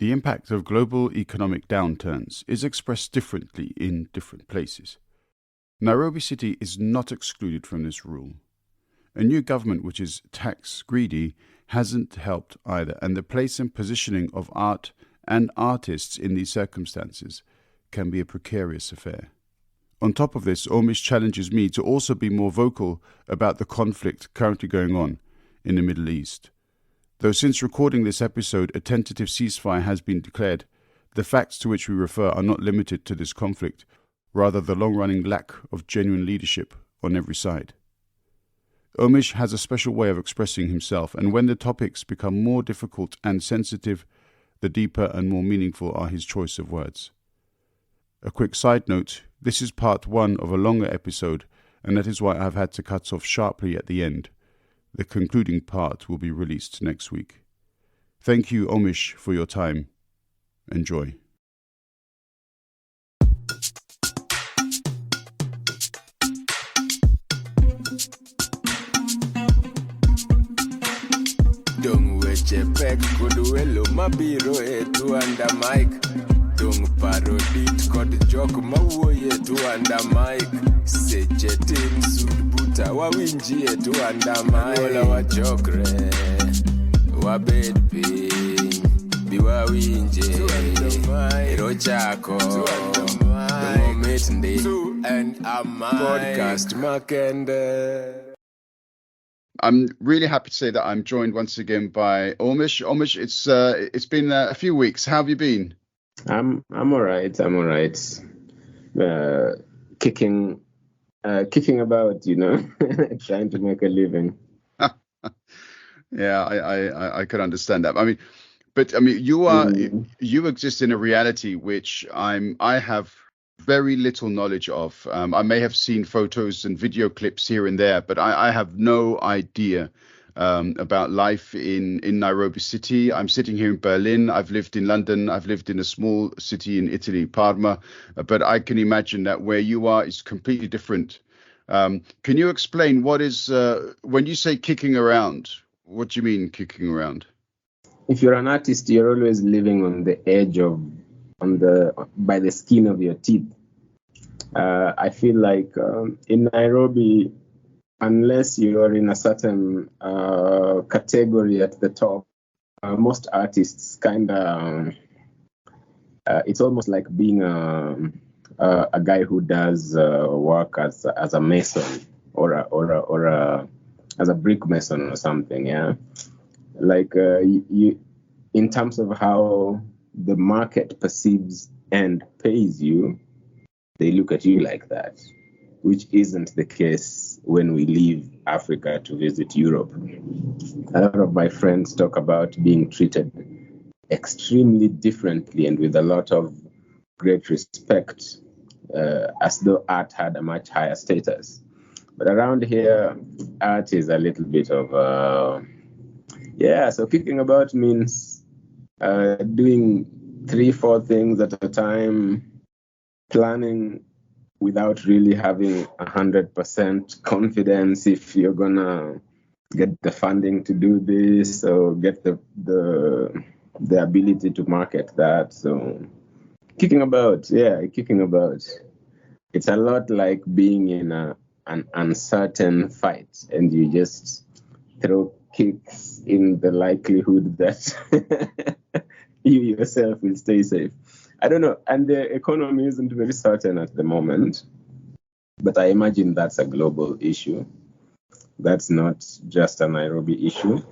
The impact of global economic downturns is expressed differently in different places. Nairobi City is not excluded from this rule. A new government which is tax greedy hasn't helped either, and the place and positioning of art and artists in these circumstances can be a precarious affair. On top of this, Omish challenges me to also be more vocal about the conflict currently going on in the Middle East. Though since recording this episode, a tentative ceasefire has been declared, the facts to which we refer are not limited to this conflict, rather the long-running lack of genuine leadership on every side. Omish has a special way of expressing himself, and when the topics become more difficult and sensitive, the deeper and more meaningful are his choice of words. A quick side note, this is part 1 of a longer episode, and that is why I've had to cut off sharply at the end. The concluding part will be released next week. Thank you, Omish, for your time. Enjoy. Don't wait a peck, could well mabiro to under mic. Don't parodit could joke mawoye to under mic. Sechetin subuta wawinji to under mic. Ola wa jokre wa bedpi biwa winje Irochako the moment and a podcast makende. I'm really happy to say that I'm joined once again by Omish. Omish, it's been a few weeks. How have you been? I'm all right. Kicking about, trying to make a living. Yeah, I could understand that. You exist in a reality which I have very little knowledge of. I may have seen photos and video clips here and there, but I have no idea about life in Nairobi City. I'm sitting here in Berlin. I've lived in London. I've lived in a small city in Italy, Parma. But I can imagine that where you are is completely different. Can you explain what is, when you say kicking around, what do you mean kicking around? If you're an artist, you're always living on the edge by the skin of your teeth. I feel like in Nairobi, unless you're in a certain category at the top, most artists kind of, it's almost like being a guy who does work as a mason or as a brick mason or something. Yeah, like you, in terms of how the market perceives and pays you, they look at you like that, which isn't the case when we leave Africa to visit Europe. A lot of my friends talk about being treated extremely differently and with a lot of great respect, as though art had a much higher status. But around here, art is a little bit of, so kicking about means doing 3-4 things at a time, planning without really having 100% confidence if you're gonna get the funding to do this or get the ability to market that. So kicking about. It's a lot like being in an uncertain fight, and you just throw kicks in the likelihood that you yourself will stay safe. I don't know. And the economy isn't very certain at the moment, but I imagine that's a global issue. That's not just a Nairobi issue.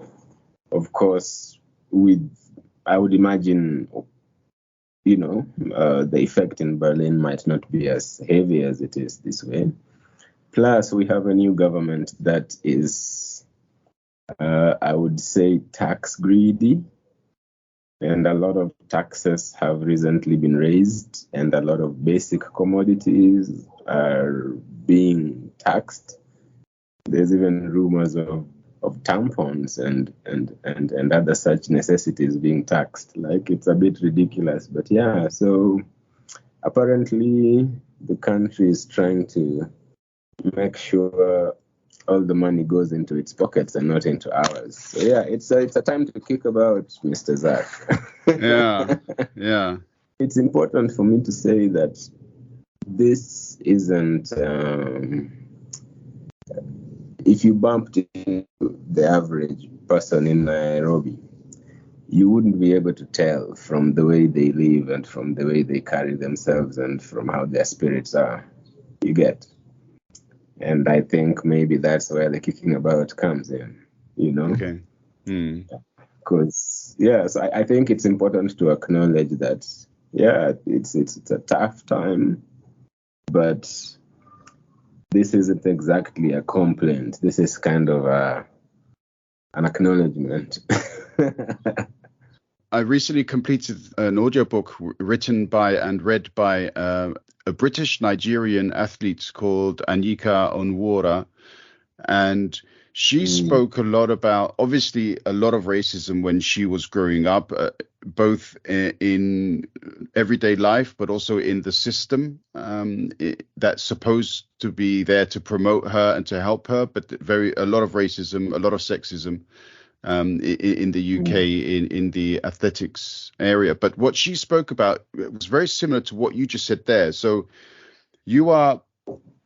Of course, I would imagine, the effect in Berlin might not be as heavy as it is this way. Plus, we have a new government that is, I would say, tax greedy. And a lot of taxes have recently been raised, and a lot of basic commodities are being taxed. There's even rumors of tampons and other such necessities being taxed. Like, it's a bit ridiculous. But yeah, so apparently the country is trying to make sure all the money goes into its pockets and not into ours. So yeah, it's a time to kick about, Mr. Zach. Yeah. It's important for me to say that this isn't. If you bumped into the average person in Nairobi, you wouldn't be able to tell from the way they live and from the way they carry themselves and from how their spirits are. You get. And I think maybe that's where the kicking about comes in, Okay. Because, yes, I think it's important to acknowledge that, yeah, it's a tough time, but this isn't exactly a complaint. This is kind of an acknowledgement. I recently completed an audiobook written by and read by a British Nigerian athlete called Anyika Onwuora, and she spoke a lot about, obviously, a lot of racism when she was growing up, both in everyday life, but also in the system that's supposed to be there to promote her and to help her. But a lot of racism, a lot of sexism in the UK in the athletics area. But what she spoke about was very similar to what you just said there. So you are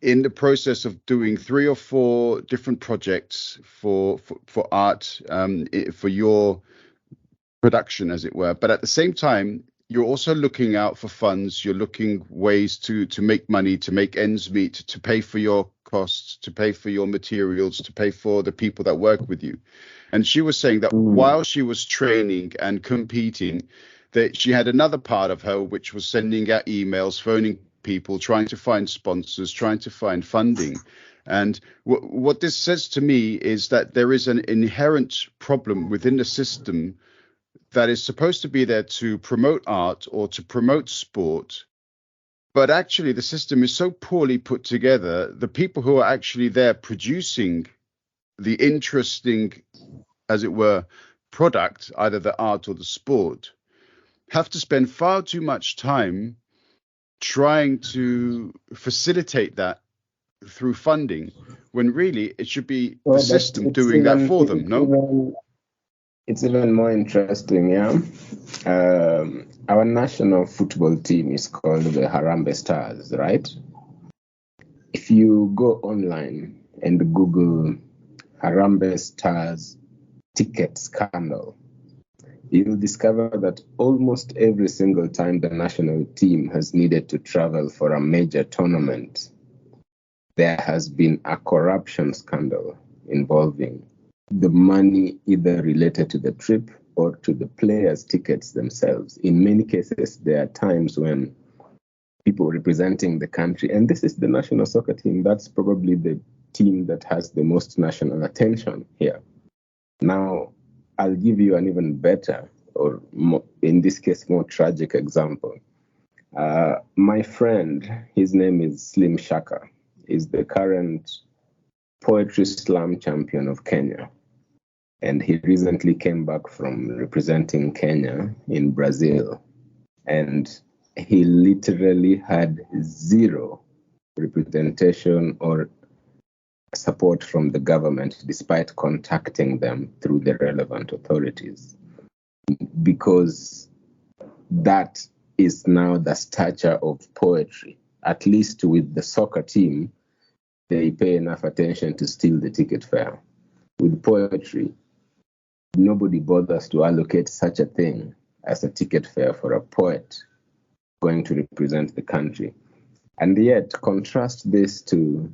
in the process of doing 3 or 4 different projects for art, for your production, as it were. But at the same time, you're also looking out for funds. You're looking ways to make money, to make ends meet, to pay for your costs, to pay for your materials, to pay for the people that work with you. And she was saying that while she was training and competing, that she had another part of her, which was sending out emails, phoning people, trying to find sponsors, trying to find funding. And what this says to me is that there is an inherent problem within the system that is supposed to be there to promote art or to promote sport. But actually, the system is so poorly put together. The people who are actually there producing the interesting, as it were, product, either the art or the sport, have to spend far too much time trying to facilitate that through funding, when really it should be the system doing that for them, no? It's even more interesting, yeah. Our national football team is called the Harambee Stars, right? If you go online and Google Harambee Stars ticket scandal, you'll discover that almost every single time the national team has needed to travel for a major tournament, there has been a corruption scandal involving the money either related to the trip or to the players' tickets themselves. In many cases, there are times when people representing the country, and this is the national soccer team, that's probably the team that has the most national attention here. Now, I'll give you an even better, or more, in this case, more tragic example. My friend, his name is Slim Shaka, is the current poetry slam champion of Kenya. And he recently came back from representing Kenya in Brazil. And he literally had zero representation or support from the government, despite contacting them through the relevant authorities. Because that is now the stature of poetry. At least with the soccer team, they pay enough attention to steal the ticket fare. With poetry, nobody bothers to allocate such a thing as a ticket fare for a poet going to represent the country. And yet, contrast this to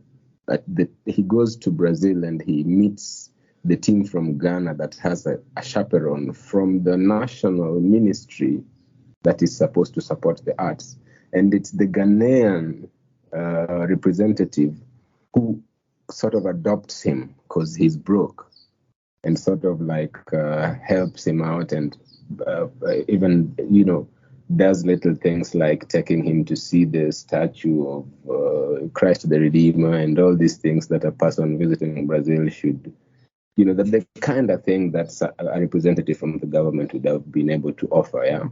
he goes to Brazil and he meets the team from Ghana that has a chaperone from the national ministry that is supposed to support the arts. And it's the Ghanaian representative who sort of adopts him because he's broke, and sort of like helps him out, and even, does little things like taking him to see the statue of Christ the Redeemer and all these things that a person visiting Brazil should, that the kind of thing that a representative from the government would have been able to offer, yeah,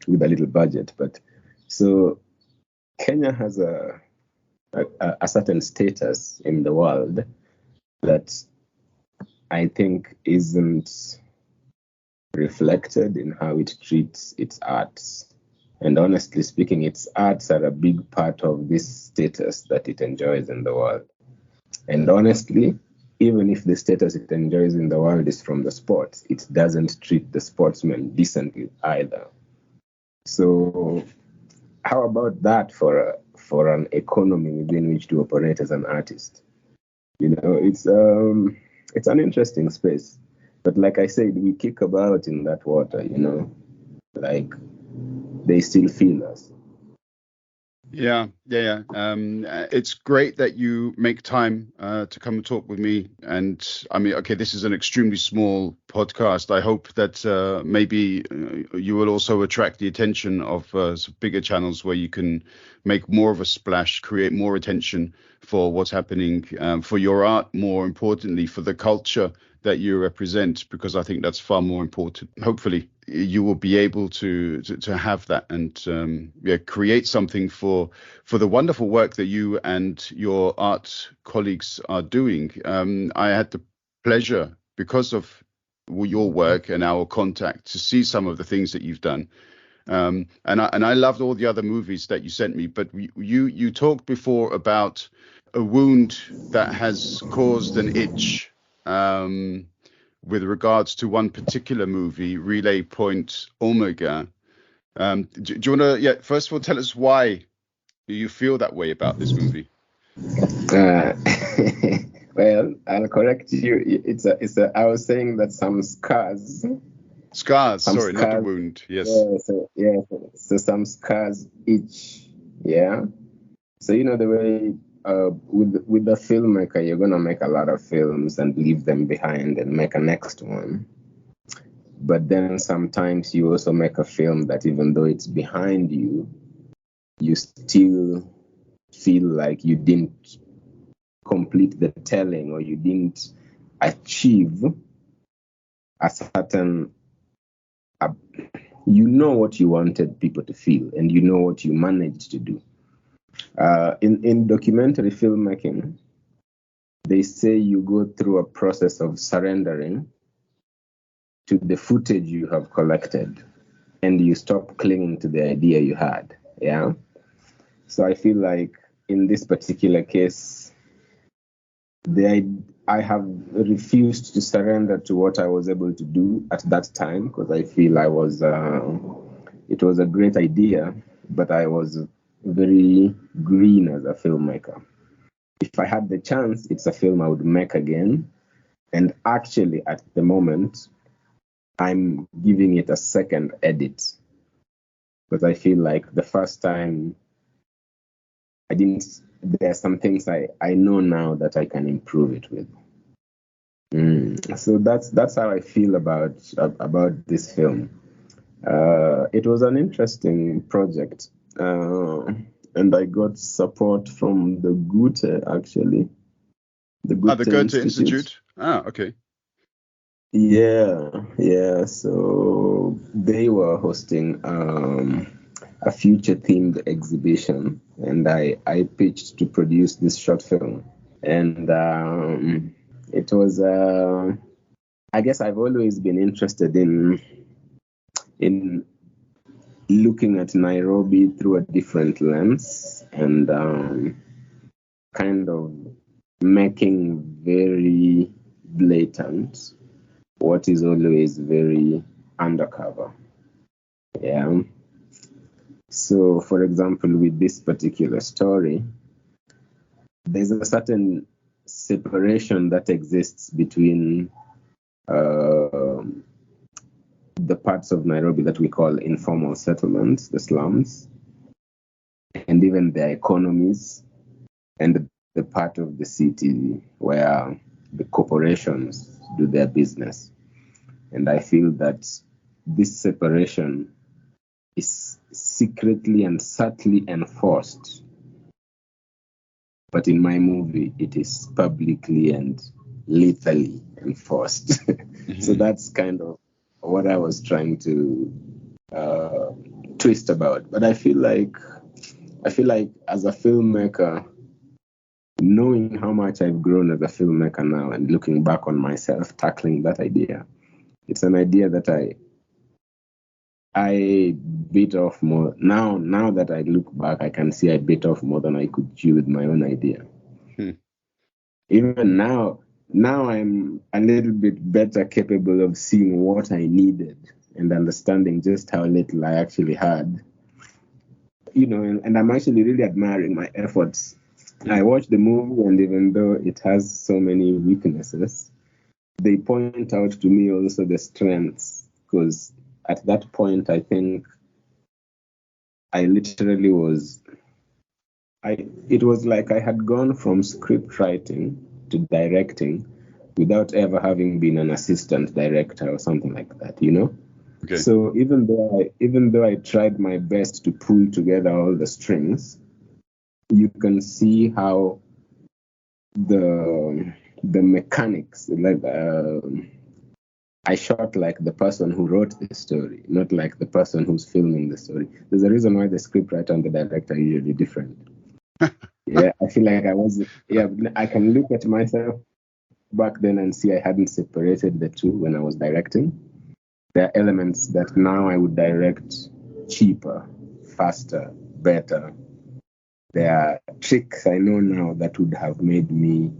with a little budget. But so Kenya has a certain status in the world that I think isn't reflected in how it treats its arts. And honestly speaking, its arts are a big part of this status that it enjoys in the world. And honestly, even if the status it enjoys in the world is from the sports, it doesn't treat the sportsmen decently either. So how about that for an economy within which to operate as an artist? You know, it's an interesting space. But like I said, we kick about in that water, you know, like they still feel us. Yeah. It's great that you make time to come and talk with me. And I mean, okay, this is an extremely small podcast. I hope that maybe you will also attract the attention of some bigger channels where you can make more of a splash, create more attention for what's happening, for your art, more importantly, for the culture that you represent, because I think that's far more important. Hopefully you will be able to have that and create something for the wonderful work that you and your art colleagues are doing. I had the pleasure, because of your work and our contact, to see some of the things that you've done. And I loved all the other movies that you sent me, but you talked before about a wound that has caused an itch, with regards to one particular movie, Relay Point Omega. Do you want to, first of all, tell us why you feel that way about this movie? Well, I'll correct you. I was saying that some scars. Sorry, not a wound. Yes. So some scars itch. Yeah. So you know the way with the filmmaker, you're gonna make a lot of films and leave them behind and make a next one. But then sometimes you also make a film that even though it's behind you, you still feel like you didn't complete the telling, or you didn't achieve a certain, you know what you wanted people to feel, and you know what you managed to do. In documentary filmmaking, they say you go through a process of surrendering to the footage you have collected, and you stop clinging to the idea you had. Yeah. So I feel like in this particular case, I have refused to surrender to what I was able to do at that time, because I feel it was a great idea, but I was very green as a filmmaker. If I had the chance, it's a film I would make again. And actually, at the moment, I'm giving it a second edit, because I feel like the first time I didn't. There are some things I know now that I can improve it with. So that's how I feel about this film. It was an interesting project, and I got support from the Goethe, actually. The Goethe Institute. Okay. Yeah. So they were hosting a future-themed exhibition, and I pitched to produce this short film. And it was, I guess I've always been interested in looking at Nairobi through a different lens, and kind of making very blatant what is always very undercover. Yeah. So, for example, with this particular story, there's a certain separation that exists between the parts of Nairobi that we call informal settlements, the slums, and even their economies, and the part of the city where the corporations do their business. And I feel that this separation is secretly and subtly enforced. But in my movie, it is publicly and lethally enforced. So that's kind of what I was trying to twist about. But I feel like as a filmmaker, knowing how much I've grown as a filmmaker now and looking back on myself tackling that idea, it's an idea that I bit off more. Now that I look back, I can see I bit off more than I could chew with my own idea. Even now I'm a little bit better capable of seeing what I needed and understanding just how little I actually had. And I'm actually really admiring my efforts. I watched the movie, and even though it has so many weaknesses, they point out to me also the strengths, because at that point, I think I literally it was like I had gone from script writing to directing without ever having been an assistant director or something like that, Okay. So even though I tried my best to pull together all the strings, you can see how the mechanics, like I shot like the person who wrote the story, not like the person who's filming the story. There's a reason why the scriptwriter and the director are usually different. Yeah, I feel like I can look at myself back then and see I hadn't separated the two when I was directing. There are elements that now I would direct cheaper, faster, better. There are tricks I know now that would have made me,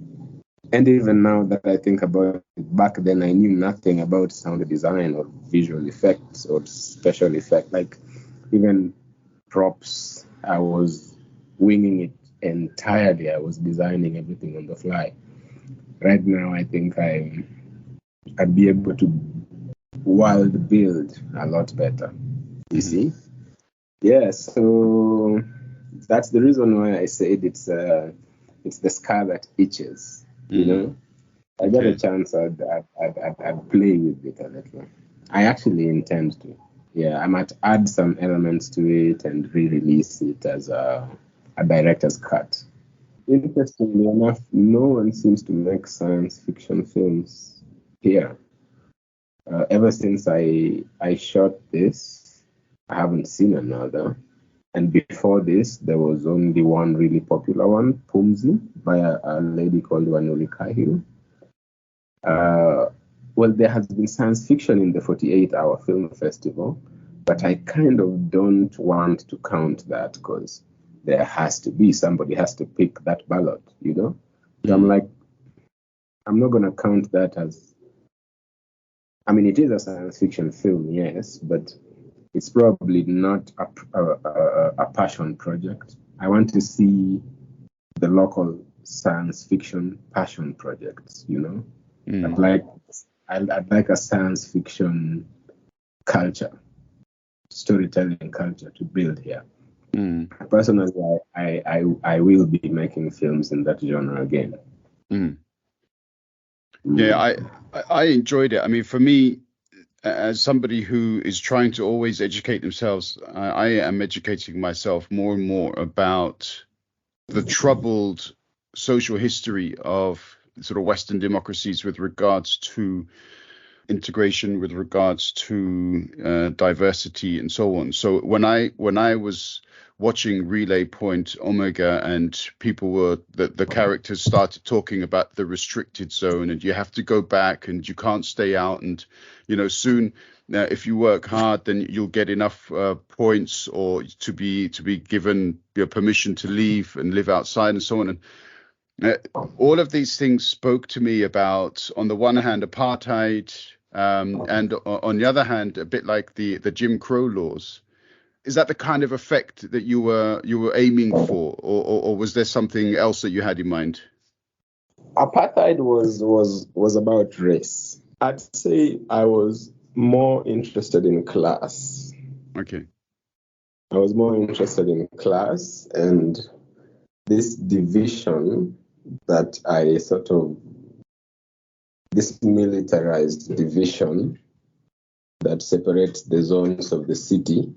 and even now that I think about it, back then I knew nothing about sound design or visual effects or special effects. Like even props, I was winging it entirely. I was designing everything on the fly. Right now, I think I'd be able to world build a lot better. You see? Yeah. So that's the reason why I said it's the scar that itches. I get a chance, I'd play with it a little. I actually intend to. Yeah, I might add some elements to it and re-release it as a director's cut. Interestingly enough, no one seems to make science fiction films here. Ever since I shot this, I haven't seen another. And before this, there was only one really popular one, Pumzi, by a lady called Wanuri Kahiru. Well, there has been science fiction in the 48-hour film festival, but I kind of don't want to count that because there has to be, somebody has to pick that ballot, So I'm like, I'm not going to count that as, it is a science fiction film, yes, but it's probably not a passion project. I want to see the local science fiction passion projects, I'd like a science fiction culture, storytelling culture to build here. Personally, I will be making films in that genre again. Yeah, I enjoyed it. For me, as somebody who is trying to always educate themselves, I am educating myself more and more about the troubled social history of sort of Western democracies with regards to integration, with regards to diversity and so on. So when I was watching Relay Point Omega and people were, the characters started talking about the restricted zone and you have to go back and you can't stay out, and soon if you work hard then you'll get enough points or to be given your permission to leave and live outside and so on. And all of these things spoke to me about, on the one hand, apartheid, and on the other hand, a bit like the Jim Crow laws. Is that the kind of effect that you were aiming for, or was there something else that you had in mind? Apartheid was about race. I'd say I was more interested in class. Okay. I was more interested in class and this division that this militarized division that separates the zones of the city.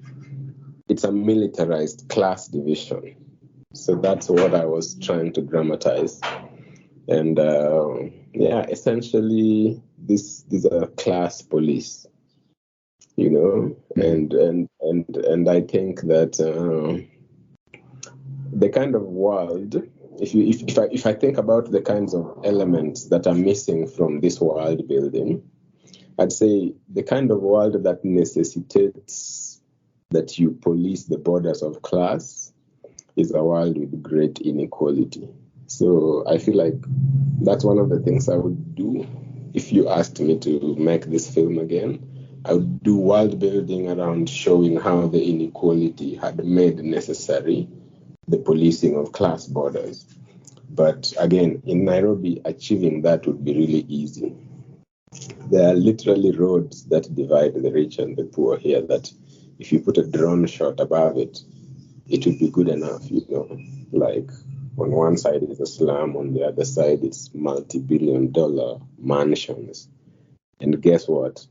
It's a militarized class division. So that's what I was trying to dramatize. And essentially this is a class police, and I think that the kind of world if I think about the kinds of elements that are missing from this world building, I'd say the kind of world that necessitates that you police the borders of class is a world with great inequality. So I feel like that's one of the things I would do if you asked me to make this film again. I would do world building around showing how the inequality had made necessary the policing of class borders. But again, in Nairobi, achieving that would be really easy. There are literally roads that divide the rich and the poor here that if you put a drone shot above it, it would be good enough, you know. Like on one side is a slum, on the other side it's multi-billion-dollar mansions. And guess what?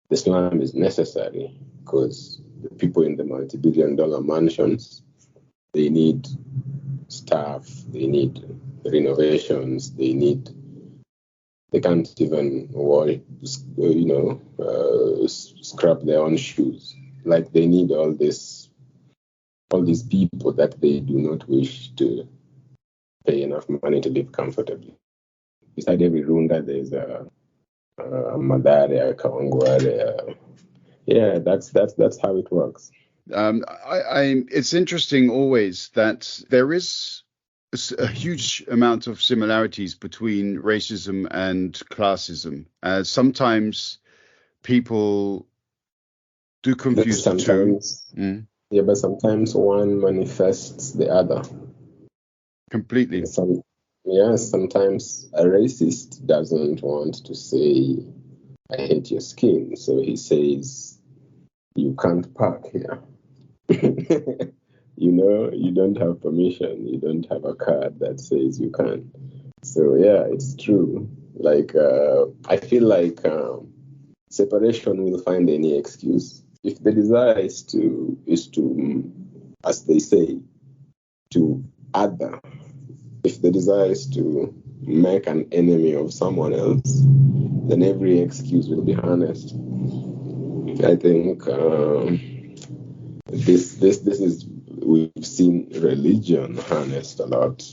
The slum is necessary because the people in the multi-billion-dollar mansions, they need staff, they need renovations, they can't even scrub their own shoes. Like they need all these people that they do not wish to pay enough money to live comfortably. Beside every runda, there's a Madare, a Kawangware. Yeah, that's how it works. It's interesting always that there is a huge amount of similarities between racism and classism. Sometimes people do confuse the two. Yeah, but sometimes one manifests the other. Completely. Sometimes a racist doesn't want to say, I hate your skin. So he says, you can't park here. You don't have permission. You don't have a card that says you can. So yeah, it's true. Like, I feel like separation will find any excuse. If the desire is to, as they say, to other, if the desire is to make an enemy of someone else, then every excuse will be harnessed. I think this is, we've seen religion harnessed a lot,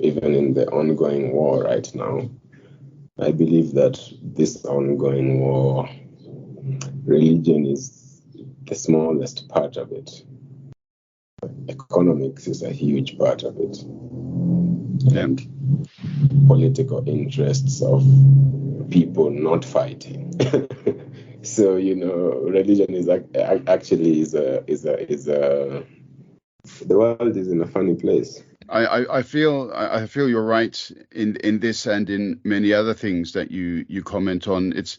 even in the ongoing war right now. I believe that this ongoing war, religion is the smallest part of it. Economics is a huge part of it. And political interests of people not fighting. So, religion is actually the world is in a funny place. I feel you're right in this and in many other things that you comment on. It's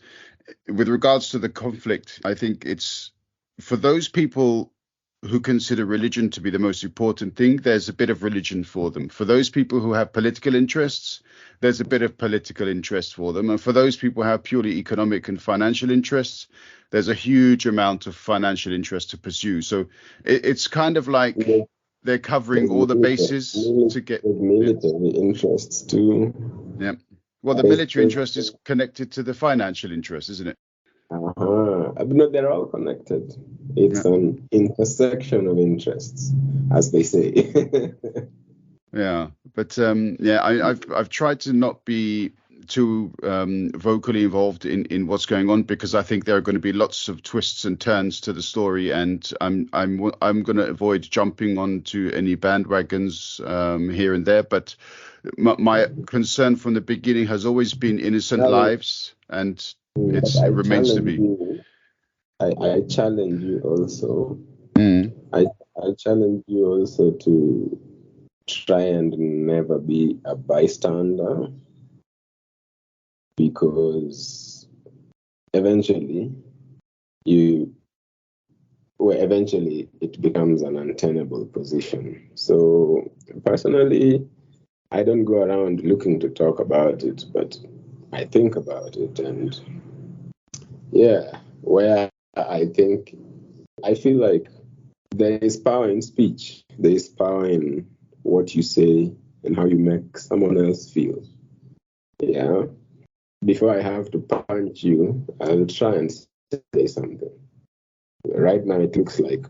with regards to the conflict. I think it's for those people who consider religion to be the most important thing, there's a bit of religion for them. For those people who have political interests, there's a bit of political interest for them. And for those people who have purely economic and financial interests, there's a huge amount of financial interest to pursue. So it's kind of like they're covering all the bases to get military interests too. Yeah. Well, the military interest is connected to the financial interest, isn't it? No, they're all connected. It's an intersection of interests, as they say. Yeah, but I've tried to not be too vocally involved in what's going on, because I think there are going to be lots of twists and turns to the story, and I'm going to avoid jumping onto any bandwagons here and there. But my concern from the beginning has always been innocent lives, and it remains to be. I challenge you also. I challenge you also to try and never be a bystander, because eventually it becomes an untenable position. So personally, I don't go around looking to talk about it, but I think about it, and where I feel like there is power in speech. There is power in what you say and how you make someone else feel. Yeah. Before I have to punch you, I'll try and say something. Right now, it looks like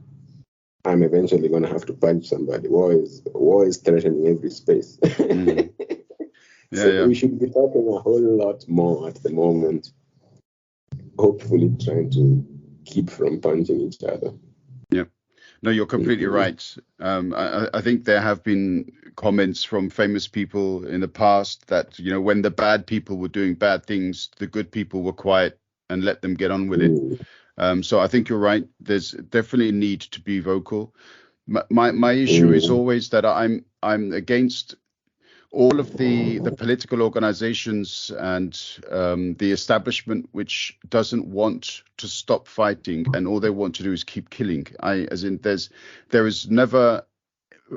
I'm eventually going to have to punch somebody. War is threatening every space. Yeah. We should be talking a whole lot more at the moment, hopefully trying to keep from punching each other. Yeah. No, you're completely right. I think there have been comments from famous people in the past that, when the bad people were doing bad things, the good people were quiet and let them get on with it. So I think you're right. There's definitely a need to be vocal. My issue is always that I'm against all of the political organizations and the establishment which doesn't want to stop fighting, and all they want to do is keep killing. There is never,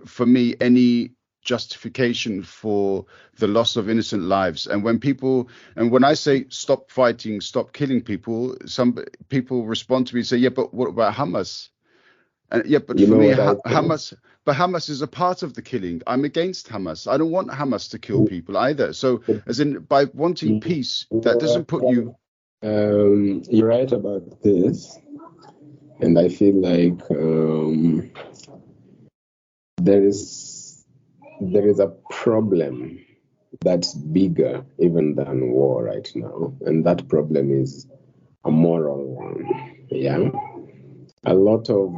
for me, any justification for the loss of innocent lives. And when I say stop fighting, stop killing people, some people respond to me and say, yeah, but what about Hamas? And yeah, but for me, Hamas is a part of the killing. I'm against Hamas. I don't want Hamas to kill people either. So, as in, by wanting peace, that doesn't put you. You're right about this, and I feel like there is a problem that's bigger even than war right now, and that problem is a moral one. Yeah, a lot of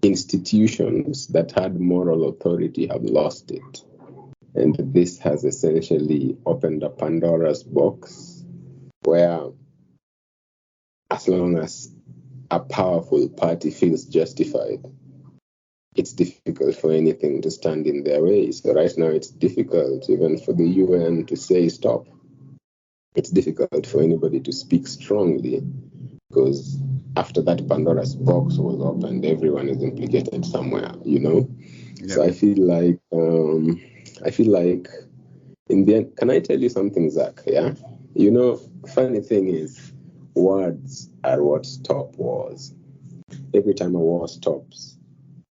institutions that had moral authority have lost it. And this has essentially opened a Pandora's box where, as long as a powerful party feels justified, it's difficult for anything to stand in their way. So right now it's difficult even for the UN to say stop. It's difficult for anybody to speak strongly, because after that Pandora's box was opened, everyone is implicated somewhere, Yep. So I feel like in the end, can I tell you something, Zach? Yeah. Funny thing is, words are what stop wars. Every time a war stops,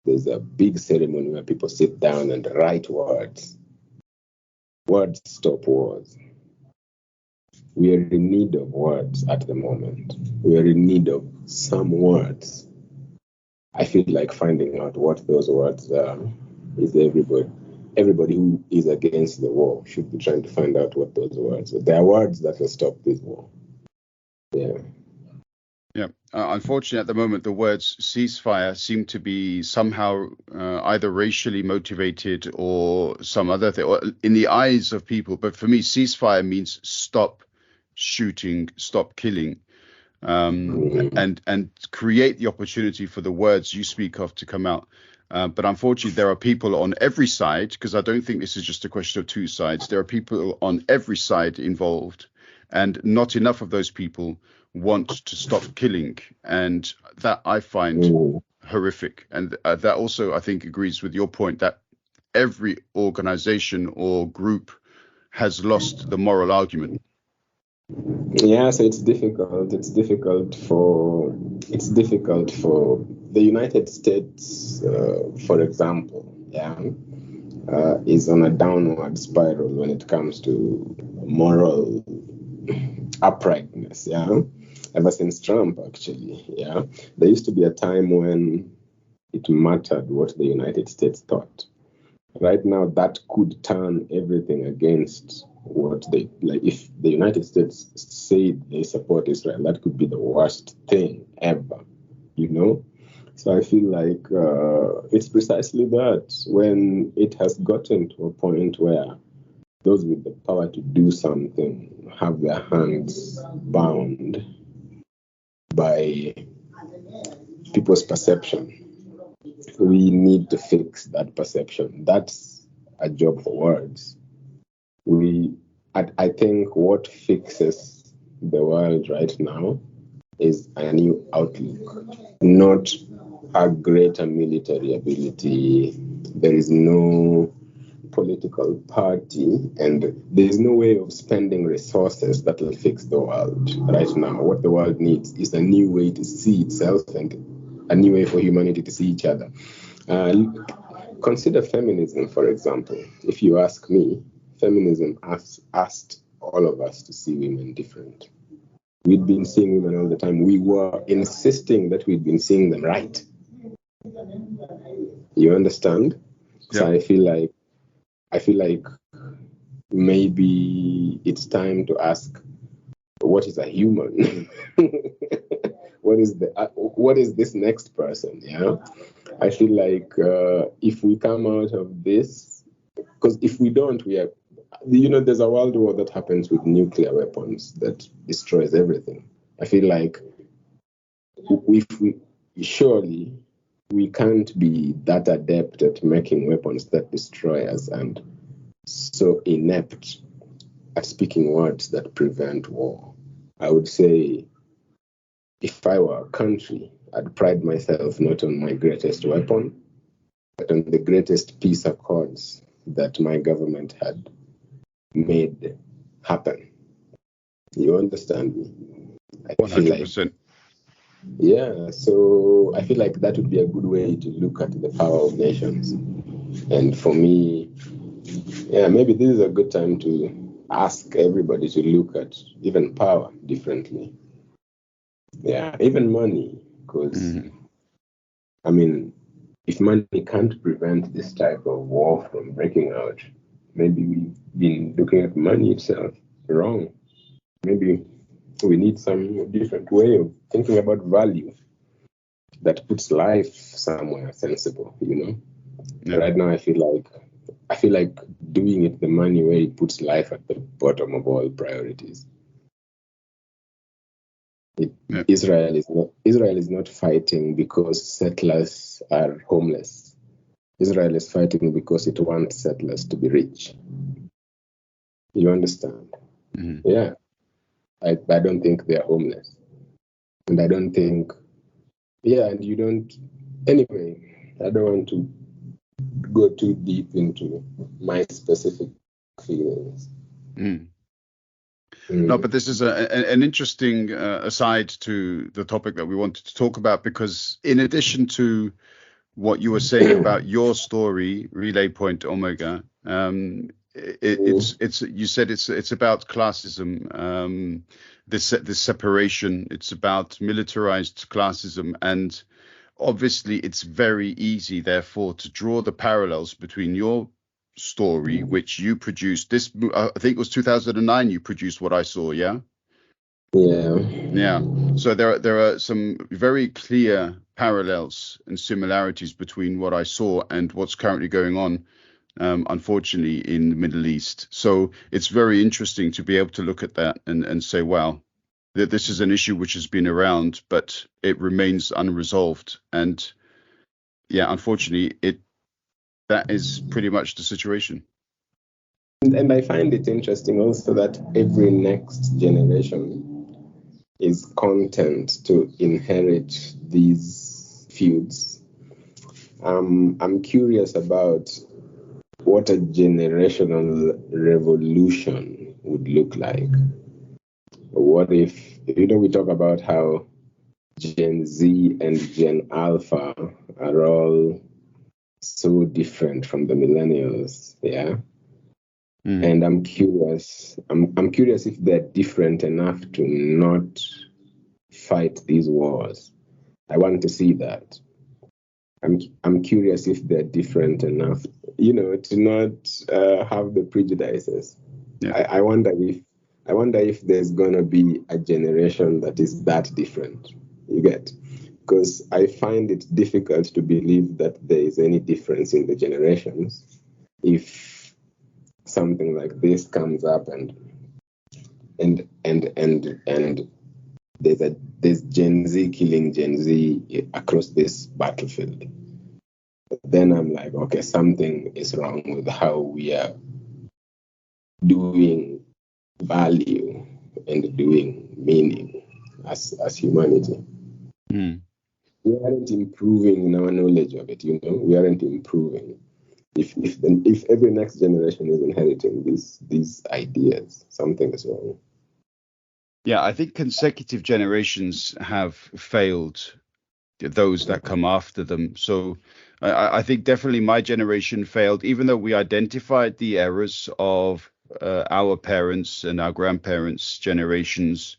there's a big ceremony where people sit down and write words. Words stop wars. We are in need of words at the moment. We are in need of some words. I feel like finding out what those words are is everybody. Everybody who is against the war should be trying to find out what those words are. There are words that will stop this war. Yeah. Yeah. Unfortunately, at the moment, the words ceasefire seem to be somehow either racially motivated or some other thing, or in the eyes of people. But for me, ceasefire means stop shooting, stop killing, and create the opportunity for the words you speak of to come out. But unfortunately, there are people on every side, because I don't think this is just a question of two sides. There are people on every side involved, and not enough of those people want to stop killing. And that I find horrific. And that also, I think, agrees with your point that every organization or group has lost the moral argument. Yeah, so it's difficult. It's difficult for the United States, for example, is on a downward spiral when it comes to moral uprightness. Yeah, ever since Trump, actually. Yeah, there used to be a time when it mattered what the United States thought. Right now, that could turn everything against what they like. If the United States say they support Israel, that could be the worst thing ever, So I feel like it's precisely that, when it has gotten to a point where those with the power to do something have their hands bound by people's perception. We need to fix that perception. That's a job for words. I think what fixes the world right now is a new outlook, not a greater military ability. There is no political party, and there is no way of spending resources that will fix the world right now. What the world needs is a new way to see itself and a new way for humanity to see each other. Consider feminism, for example. If you ask me, feminism asked all of us to see women different. We'd been seeing women all the time. We were insisting that we'd been seeing them right. You understand? So Yeah. I feel like maybe it's time to ask, what is a human? What is this next person? Yeah, I feel like if we come out of this, because if we don't, we are, there's a world war that happens with nuclear weapons that destroys everything. I feel like if we surely we can't be that adept at making weapons that destroy us and so inept at speaking words that prevent war. I would say if I were a country, I'd pride myself not on my greatest weapon, but on the greatest peace accords that my government had made happen. You understand me? I feel like 100%. Yeah, so I feel like that would be a good way to look at the power of nations. And for me, yeah, maybe this is a good time to ask everybody to look at even power differently. Yeah, even money, because I mean, if money can't prevent this type of war from breaking out, maybe we've been looking at money itself wrong. Maybe we need some different way of thinking about value that puts life somewhere sensible, Yeah. Right now I feel like doing it the money way puts life at the bottom of all priorities. Yeah. Israel is not fighting because settlers are homeless. Israel is fighting because it wants settlers to be rich. You understand? Yeah. I don't think they're homeless. And I don't think, and you don't, anyway, I don't want to go too deep into my specific feelings. No, but this is an interesting aside to the topic that we wanted to talk about, because in addition to what you were saying about your story, Relay Point Omega, it's you said it's about classism, this separation. It's about militarized classism, and obviously it's very easy, therefore, to draw the parallels between your story, which you produced. I think it was 2009. You produced What I Saw, yeah. Yeah. So there are some very clear parallels and similarities between What I Saw and what's currently going on, unfortunately, in the Middle East. So it's very interesting to be able to look at that and say, wow, that this is an issue which has been around, but it remains unresolved. And yeah, unfortunately, that is pretty much the situation. And I find it interesting also that every next generation is content to inherit these feuds. I'm curious about what a generational revolution would look like. What if, we talk about how Gen Z and Gen Alpha are all so different from the millennials, yeah? And I'm curious if they're different enough to not fight these wars. I want to see that. I'm curious if they're different enough, to not have the prejudices. Yeah. I wonder if there's gonna be a generation that is that different. You get? Because I find it difficult to believe that there is any difference in the generations if something like this comes up and there's Gen Z killing Gen Z across this battlefield. Then I'm like, okay, something is wrong with how we are doing value and doing meaning as humanity. We aren't improving in our knowledge of it, we aren't improving. If every next generation is inheriting these ideas, something is wrong. Yeah, I think consecutive generations have failed those that come after them. So I think definitely my generation failed, even though we identified the errors of our parents and our grandparents' generations.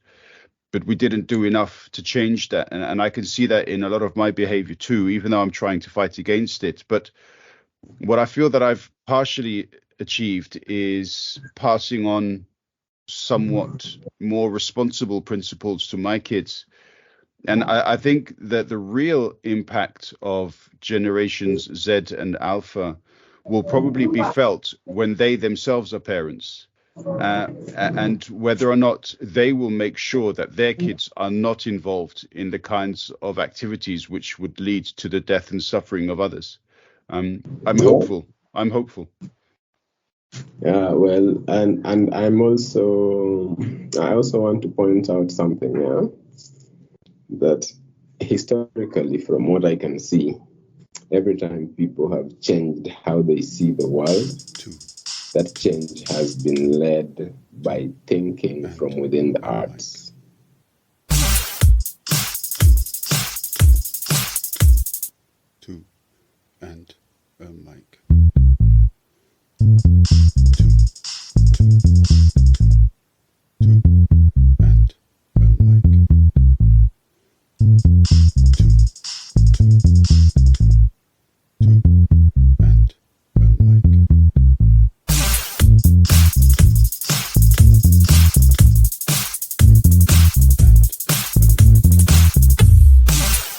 but we didn't do enough to change that. And I can see that in a lot of my behavior too, even though I'm trying to fight against it. But what I feel that I've partially achieved is passing on somewhat more responsible principles to my kids. And I think that the real impact of generations Z and Alpha will probably be felt when they themselves are parents, and whether or not they will make sure that their kids are not involved in the kinds of activities which would lead to the death and suffering of others. I'm hopeful. I'm hopeful. Yeah, well, and I also want to point out something, yeah, that historically, from what I can see, every time people have changed how they see the world, that change has been led by thinking from within the arts. Two and a mic. Two.